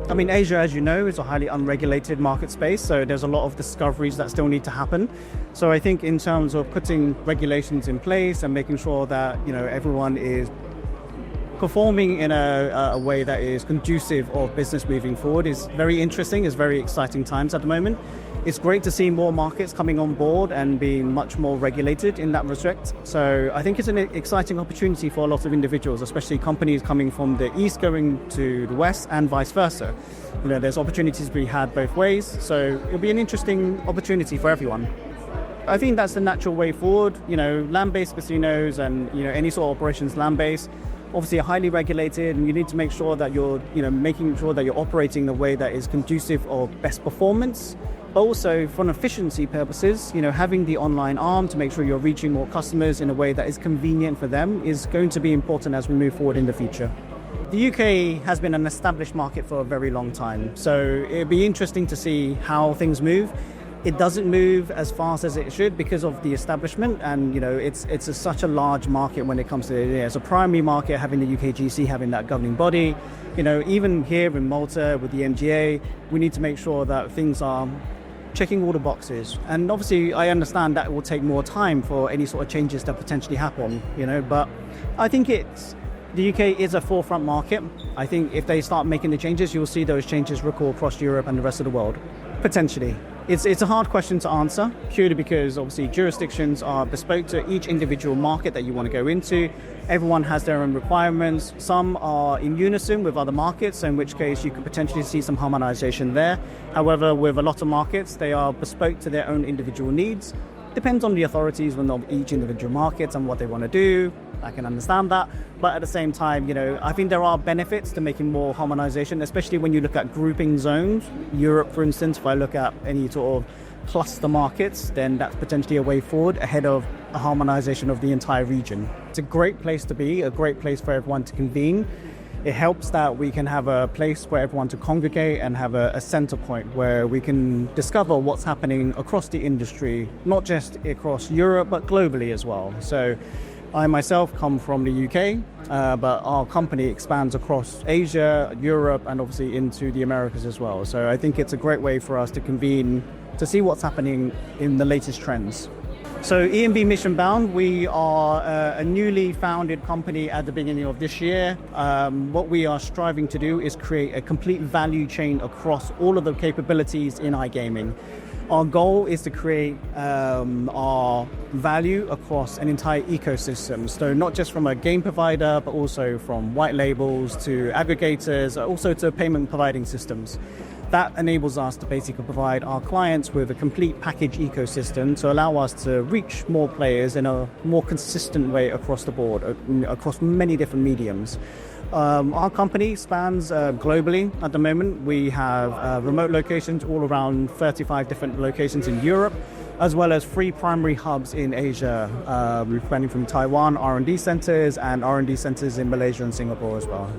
I mean, Asia, as you know, is a highly unregulated market space, so there's a lot of discoveries that still need to happen. So I think in terms of putting regulations in place and making sure that, everyone is performing in a way that is conducive of business moving forward is very interesting. It's very exciting times at the moment. It's great to see more markets coming on board and being much more regulated in that respect. So I think it's an exciting opportunity for a lot of individuals, especially companies coming from the east going to the west and vice versa. There's opportunities to be had both ways. So it'll be an interesting opportunity for everyone. I think that's the natural way forward. Land-based casinos and, any sort of operations land-based, obviously are highly regulated, and you need to make sure that you're, making sure that you're operating in a way that is conducive of best performance. But also for efficiency purposes, having the online arm to make sure you're reaching more customers in a way that is convenient for them is going to be important as we move forward in the future. The UK has been an established market for a very long time, so it'd be interesting to see how things move. It doesn't move as fast as it should because of the establishment, and it's such a large market when it comes to as a primary market, having the UKGC, having that governing body. Even here in Malta with the MGA, we need to make sure that things are checking all the boxes. And obviously, I understand that it will take more time for any sort of changes to potentially happen. But I think the UK is a forefront market. I think if they start making the changes, you'll see those changes ripple across Europe and the rest of the world. Potentially. It's a hard question to answer, purely because obviously jurisdictions are bespoke to each individual market that you want to go into. Everyone has their own requirements. Some are in unison with other markets, in which case you could potentially see some harmonization there. However, with a lot of markets, they are bespoke to their own individual needs. Depends on the authorities of each individual market and what they want to do. I can understand that. But at the same time, I think there are benefits to making more harmonization, especially when you look at grouping zones. Europe, for instance, if I look at any sort of cluster markets, then that's potentially a way forward ahead of a harmonization of the entire region. It's a great place to be, a great place for everyone to convene. It helps that we can have a place for everyone to congregate and have a center point where we can discover what's happening across the industry, not just across Europe, but globally as well. So I myself come from the UK, but our company expands across Asia, Europe, and obviously into the Americas as well. So I think it's a great way for us to convene to see what's happening in the latest trends. So EMB Mission Bound, we are a newly founded company at the beginning of this year. What we are striving to do is create a complete value chain across all of the capabilities in iGaming. Our goal is to create our value across an entire ecosystem. So not just from a game provider, but also from white labels to aggregators, also to payment providing systems. That enables us to basically provide our clients with a complete package ecosystem to allow us to reach more players in a more consistent way across the board, across many different mediums. Our company spans globally at the moment. We have remote locations all around 35 different locations in Europe, as well as 3 primary hubs in Asia, spanning from Taiwan R&D centers and R&D centers in Malaysia and Singapore as well.